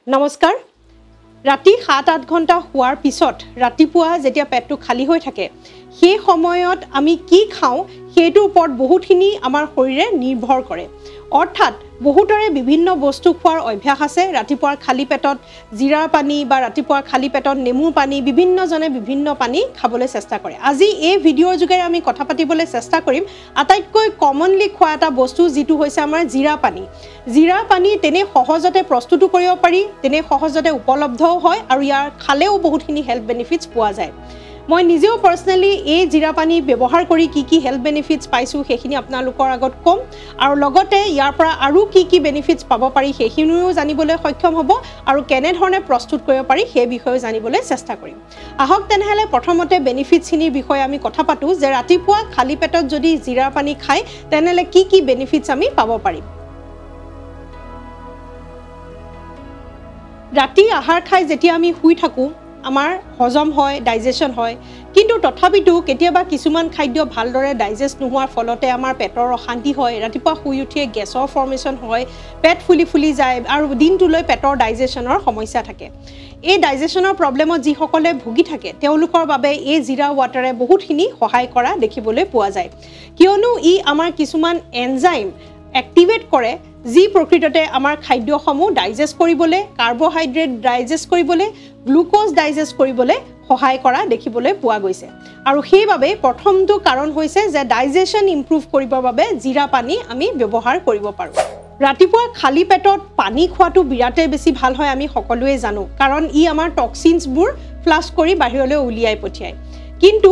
নমস্কাৰ ৰাতি 7-8 ঘণ্টা শুৱাৰ পিছত ৰাতিপুৱা যেতিয়া পেটটো খালি হৈ থাকে সেই সময়ত আমি কি খাওঁ সেইটোৰ ওপৰত বহুতখিনি আমাৰ শৰীৰে নিৰ্ভৰ কৰে অৰ্থাৎ বহুতৰে বিভিন্ন বস্তু খোৱাৰ অভ্যাস আছে ৰাতিপুৱাৰ খালি পেটত জিৰা পানী বা ৰাতিপুৱাৰ খালি পেটত নেমু পানী বিভিন্নজনে বিভিন্ন পানী খাবলৈ চেষ্টা কৰে আজি এই ভিডিঅ'ৰ যোগেৰে আমি কথা পাতিবলৈ চেষ্টা কৰিম আটাইতকৈ কমনলি খোৱা এটা বস্তু যিটো হৈছে আমাৰ জিৰা পানী তেনে সহজতে প্ৰস্তুত কৰিব পাৰি তেনে সহজতে উপলব্ধও হয় আৰু ইয়াৰ খালেও বহুতখিনি হেল্থ বেনিফিটছ পোৱা যায় মই নিজেও পাৰ্সোনালি এই জিৰা পানী ব্যৱহাৰ কৰি কি হেল্থ বেনিফিটছ পাইছো সেইখিনি আপোনালোকৰ আগত কম আৰু লগতে ইয়াৰ পৰা আৰু কি বেনিফিটছ পাব পাৰি সেইখিনিও জানিবলৈ সক্ষম হ'ব আৰু কেনে ধৰণে প্ৰস্তুত কৰিব পাৰি সেই বিষয়ে জানিবলৈ চেষ্টা কৰিম আহক তেনেহলে প্ৰথমতে বেনিফিটছখিনিৰ বিষয়ে আমি কথা পাতো যে ৰাতিপুৱা খালি পেটত যদি জিৰা পানী খাই তেনেহলে কি বেনিফিটছ আমি পাব পাৰিম ৰাতি আহাৰ খাই যেতিয়া আমি শুই থাকো আমাৰ হজম হয় ডাইজেশন হয় কিন্তু তথাপিতো কেতিয়াবা কিছুমান খাদ্য ভালদৰে ডাইজেষ্ট নোহোৱাৰ ফলতে আমাৰ পেটৰ অশান্তি হয় ৰাতিপুৱা শুই উঠিয়ে গেছৰ ফৰ্মেশন হয় পেট ফুলি যায় আৰু দিনটোলৈ পেটৰ ডাইজেশনৰ সমস্যা থাকে এই ডাইজেশনৰ প্ৰবলেমত যি সকলে ভুগি থাকে তেওঁলোকৰ বাবে এই জিৰা ওয়াটাৰে বহুতখিনি সহায় কৰা দেখিবলৈ পোৱা যায় কিয়নো ই আমাৰ কিছুমান এনজাইম এক্টিভেট কৰে যি প্ৰকৃততে আমাৰ খাদ্যসমূহ ডাইজেষ্ট কৰিবলৈ কাৰ্বোহাইড্ৰেট ডাইজেষ্ট কৰিবলৈ গ্লুকোজ ডাইজেষ্ট কৰিবলৈ সহায় কৰা দেখিবলৈ পোৱা গৈছে আৰু সেইবাবে প্ৰথমটো কাৰণ হৈছে যে ডাইজেশন ইমপ্ৰুভ কৰিবৰ বাবে জিৰা পানী আমি ব্যৱহাৰ কৰিব পাৰোঁ ৰাতিপুৱা খালি পেটত পানী খোৱাটো বিৰাটেই বেছি ভাল হয় আমি সকলোৱে জানো কাৰণ ই আমাৰ টক্সিনছবোৰ ফ্লাছ কৰি বাহিৰলৈ উলিয়াই পঠিয়ায় কিন্তু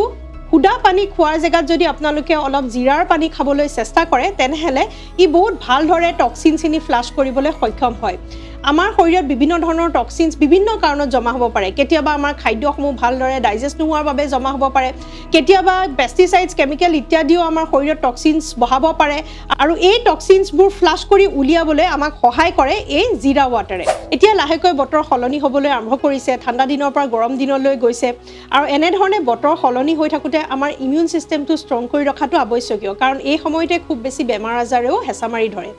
খুদা পানী খোৱাৰ জেগাত যদি আপোনালোকে অলপ জিৰাৰ পানী খাবলৈ চেষ্টা কৰে তেনেহলে ই বহুত ভালদৰে টক্সিনছখিনি ফ্লাছ কৰিবলৈ সক্ষম হয় আমাৰ শৰীৰত বিভিন্ন ধৰণৰ টক্সিনছ বিভিন্ন কাৰণত জমা হ'ব পাৰে কেতিয়াবা আমাৰ খাদ্যসমূহ ভালদৰে ডাইজেষ্ট নোহোৱাৰ বাবে জমা হ'ব পাৰে কেতিয়াবা পেষ্টিসাইডছ কেমিকেল ইত্যাদিও আমাৰ শৰীৰত টক্সিনছ বহাব পাৰে আৰু এই টক্সিনছবোৰ ফ্লাছ কৰি উলিয়াবলৈ আমাক সহায় কৰে এই জিৰা ওয়াটাৰে এতিয়া লাহেকৈ বতৰ সলনি হ'বলৈ আৰম্ভ কৰিছে ঠাণ্ডা দিনৰ পৰা গৰম দিনলৈ গৈছে আৰু এনে ধৰণে বতৰ সলনি হৈ থাকোতে আমাৰ ইমিউন সিস্টেমটো ষ্ট্ৰং কৰি ৰখাটো আৱশ্যকীয় কাৰণ এই সময়তে খুব বেছি বেমাৰ আজাৰেও হেঁচা মাৰি ধৰে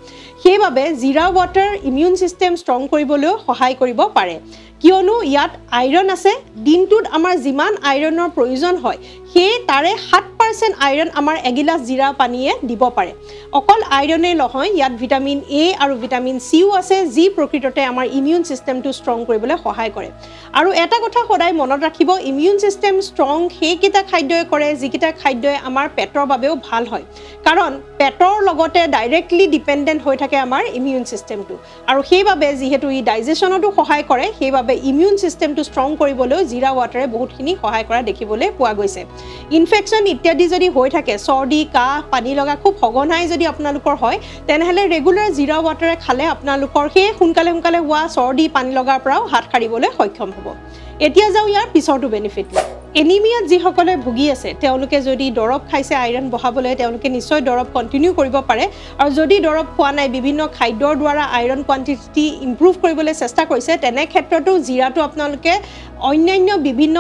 সেইবাবে জিৰা ওয়াটাৰ ইমিউন সিস্টেম ষ্ট্ৰং কৰিবলৈ সহায় কৰিব পাৰে কিয়নো ইয়াত আইৰণ আছে দিনটোত আমাৰ যিমান আইৰণৰ প্ৰয়োজন হয় সেই তাৰে 7% আইৰণ আমাৰ এগিলাস জিৰা পানীয়ে দিব পাৰে অকল আইৰণে নহয় ইয়াত ভিটামিন এ আৰু ভিটামিন সিও আছে যি প্ৰকৃততে আমাৰ ইমিউন সিস্টেমটো ষ্ট্ৰং কৰিবলৈ সহায় কৰে আৰু এটা কথা সদায় মনত ৰাখিব ইমিউন সিস্টেম ষ্ট্ৰং সেইকেইটা খাদ্যই কৰে যিকেইটা খাদ্যই আমাৰ পেটৰ বাবেও ভাল হয় কাৰণ পেটৰ লগতে ডাইৰেক্টলি ডিপেন্ডেন্ট হৈ থাকে আমাৰ ইমিউন সিস্টেমটো আৰু সেইবাবে যিহেতু ই ডাইজেশনতো সহায় কৰে সেইবাবে ইমিউন সিস্টেমটো ষ্ট্ৰং কৰিবলৈ জিৰা ওয়াটাৰে বহুতখিনি সহায় কৰা দেখিবলৈ পোৱা গৈছে ইনফেকশন ইত্যাদি যদি হৈ থাকে সৰ্দি কাহ পানী লগা খুব সঘনাই যদি আপোনালোকৰ হয় তেনেহলে ৰেগুলাৰ জিৰা ওয়াটাৰে খালে আপোনালোকৰ সেই সোনকালে হোৱা সৰ্দি পানী লগাৰ পৰাও হাত সাৰিবলৈ সক্ষম হ'ব এতিয়া যাও ইয়াৰ পিছৰটো বেনিফিট এনিমিয়াত যি সকলে ভুগি আছে তেওঁলোকে যদি দৰব খাইছে আইৰণ বহাবলৈ তেওঁলোকে নিশ্চয় দৰব কন্টিনিউ কৰিব পাৰে আৰু যদি দৰব খোৱা নাই বিভিন্ন খাদ্যৰ দ্বাৰা আইৰণ কোৱান্টিটি ইমপ্ৰুভ কৰিবলৈ চেষ্টা কৰিছে তেনে ক্ষেত্ৰতো জিৰাটো আপোনালোকে অন্যান্য বিভিন্ন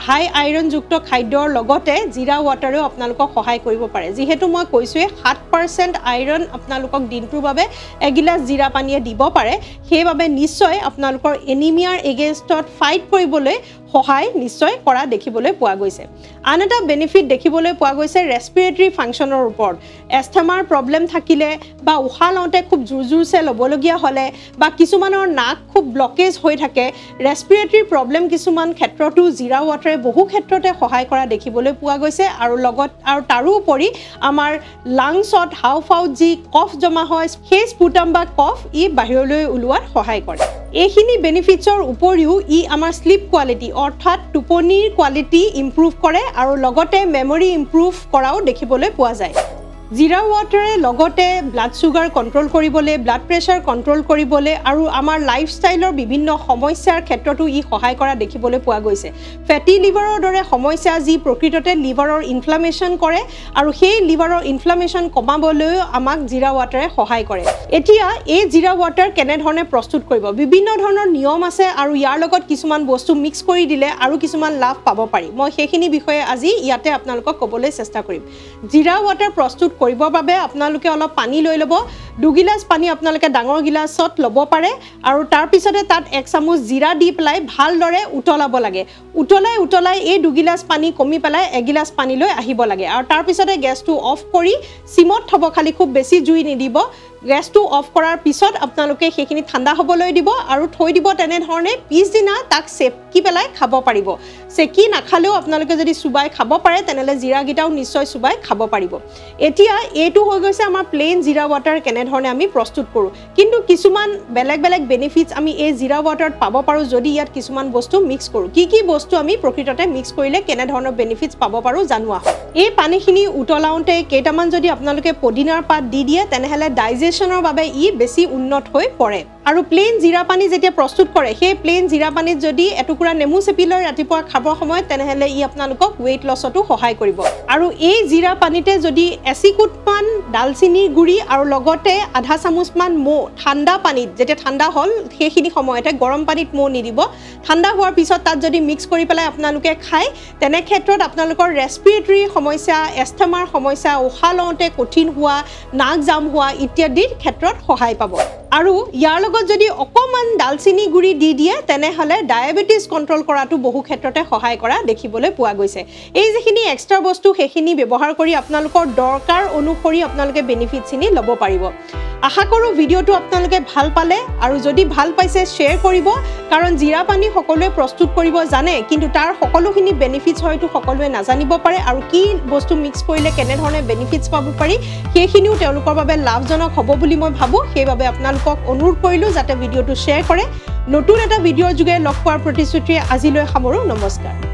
হাই আইৰণ যুক্ত খাদ্যৰ লগতে জিৰা ওয়াটাৰেও আপোনালোকক সহায় কৰিব পাৰে যেহেতু মই কৈছোৱে 7% আইৰণ আপোনালোকক দিনটোৰ বাবে এগিলাস জিৰা পানীয়ে দিব পাৰে সেইবাবে নিশ্চয় আপোনালোকৰ এনিমিয়াৰ এগেইনষ্টত ফাইট কৰিবলৈ সহায় নিশ্চয় কৰা দেখিবলৈ পোৱা গৈছে আন এটা বেনিফিট দেখিবলৈ পোৱা গৈছে ৰেসপিৰেটৰি ফাংচনৰ ওপৰত এস্থমাৰ প্ৰবলেম থাকিলে বা উশাহ লওঁতে খুব জোৰছে ল'বলগীয়া হলে বা কিছুমানৰ নাক খুব ব্লকেজ হৈ থাকে ৰেসপিৰেটৰি প্ৰবলেম কিছুমান ক্ষেত্ৰতো জিৰা ওয়াটাৰে বহু ক্ষেত্ৰতে সহায় কৰা দেখিবলৈ পোৱা গৈছে আৰু তাৰোপৰি আমাৰ লাংছত হাওফাওত যি কফ জমা হয় সেই স্পুটাম বা কফ ই বাহিৰলৈ ওলোৱাত সহায় কৰে এইখিনি বেনিফিটছৰ উপৰিও ই আমাৰ স্লিপ কোৱালিটি অৰ্থাৎ টোপনিৰ কোৱালিটি ইমপ্ৰুভ কৰে আৰু লগতে মেমৰি ইমপ্ৰুভ কৰাও দেখিবলৈ পোৱা যায় জিৰা ওয়াটাৰে লগতে ব্লাড সুগাৰ কন্ট্ৰোল কৰিবলৈ ব্লাড প্ৰেছাৰ কন্ট্ৰোল কৰিবলৈ আৰু আমাৰ লাইফষ্টাইলৰ বিভিন্ন সমস্যাৰ ক্ষেত্ৰতো ই সহায় কৰা দেখিবলৈ পোৱা গৈছে ফেটি লিভাৰৰ দৰে সমস্যা যি প্ৰকৃততে লিভাৰৰ ইনফ্লামেশ্যন কৰে আৰু সেই লিভাৰৰ ইনফ্লামেশ্যন কমাবলৈ আমাক জিৰা ওয়াটাৰে সহায় কৰে এতিয়া এই জিৰা ওয়াটাৰ কেনে ধৰণে প্ৰস্তুত কৰিব বিভিন্ন ধৰণৰ নিয়ম আছে আৰু ইয়াৰ লগত কিছুমান বস্তু মিক্স কৰি দিলে আৰু কিছুমান লাভ পাব পাৰি মই সেইখিনি বিষয়ে আজি ইয়াতে আপোনালোকক ক'বলৈ চেষ্টা কৰিম জিৰা ওয়াটাৰ প্ৰস্তুত কৰিবৰ বাবে আপোনালোকে অলপ পানী লৈ ল'ব 2 গিলাচ পানী আপোনালোকে ডাঙৰ গিলাচত ল'ব পাৰে আৰু তাৰ পিছতে তাত 1 চামুচ জিৰা দি পেলাই ভালদৰে উতলাব লাগে উতলাই এই 2 গিলাচ পানী কমি পেলাই 1 গিলাচ পানী লৈ আহিব লাগে আৰু তাৰ পিছতে গেছটো অফ কৰি সিমত থব খালি খুব বেছি জুই নিদিব গেছটো অফ কৰাৰ পিছত আপোনালোকে সেইখিনি ঠাণ্ডা হ'বলৈ দিব আৰু থৈ দিব তেনে ধৰণে পিছদিনা তাক সেকি পেলাই খাব পাৰিব সেকি নাখালেও আপোনালোকে যদি সুবাই খাব পাৰে তেনেলে জিৰা গিটাও নিশ্চয় সুবাই খাব পাৰিব এতিয়া এটো হৈ গৈছে আমাৰ প্লেন জিৰা ওয়াটাৰ কেনে ধৰণে আমি প্ৰস্তুত কৰো কিন্তু কিছুমান বেলেগ বেনিফিটস আমি এই জিৰা ওয়াটাৰত পাব পাৰো যদি ইয়াত কিছুমান বস্তু মিক্স কৰো কি বস্তু আমি প্ৰকৃততে মিক্স কৰিলে কেনে ধৰণৰ বেনিফিটস পাব পাৰো জানোৱা এই পানীখিনি উতলাওঁতে কেইটামান যদি আপোনালোকে পদিনাৰ পাত দি দিয়ে তেনেহলে ডাইজেশনৰ বাবে ই বেছি উন্নত হৈ পৰে আৰু প্লেন জিৰা পানী যেতিয়া প্ৰস্তুত কৰে সেই প্লেন জিৰা পানীত যদি এটুকুৰা নেমু চেপি লৈ ৰাতিপুৱা খাবৰ সময়ত তেনেহলে ই আপোনালোকক weight lossতো সহায় কৰিব আৰু এই জিৰা পানীতে যদি এচিকুটমান ডালচিনি গুৰি আৰু লগতে আধা চামুচমান মৌ ঠাণ্ডা পানীত যেতিয়া ঠাণ্ডা হল সেইখিনি সময়তে গৰম পানীত মৌ নিদিব ঠাণ্ডা হোৱাৰ পিছত তাত যদি মিক্স কৰি পেলাই আপোনালোকে খায় তেনে ক্ষেত্ৰত আপোনালোকৰ ৰেসপিৰেটৰী সমস্যা এস্থমাৰ সমস্যা উশাহ লওঁতে কঠিন হোৱা নাক জাম হোৱা ইত্যাদিৰ ক্ষেত্ৰত সহায় পাব আৰু ইয়াৰ লগত যদি অকমান ডালচিনি গুৰি দি দিয়ে তেনেহলে ডায়াবেটিস কন্ট্ৰোল কৰাটো বহু ক্ষেত্ৰতে সহায় কৰা দেখিবলৈ পোৱা গৈছে এই যেখিনি এক্সট্ৰা বস্তু সেইখিনি ব্যৱহাৰ কৰি আপোনালোকৰ দৰকাৰ অনুসৰি আপোনালোকে বেনিফিটখিনি ল'ব পাৰিব আশা কৰো ভিডিওটো আপোনালোকে ভাল পালে আৰু যদি ভাল পাইছে শেয়াৰ কৰিব কাৰণ জিৰা পানী সকলোৱে প্ৰস্তুত কৰিব জানে কিন্তু তাৰ সকলোখিনি বেনিফিটস হয়তো সকলোৱে নাজানিব পাৰে আৰু কি বস্তু মিক্স কৰিলে কেনে ধৰণে বেনিফিটস পাব পাৰি সেইখিনিও তেওঁলোকৰ বাবে লাভজনক হ'ব বুলি মই ভাবো সেইবাবে আপোনালোকক অনুৰোধ কৰিলো যাতে ভিডিওটো শেয়াৰ কৰে নতুন এটা ভিডিওৰ যোগে লগ পোৱাৰ প্ৰতিশ্ৰুতিৰে আজিলৈ সামৰো নমস্কাৰ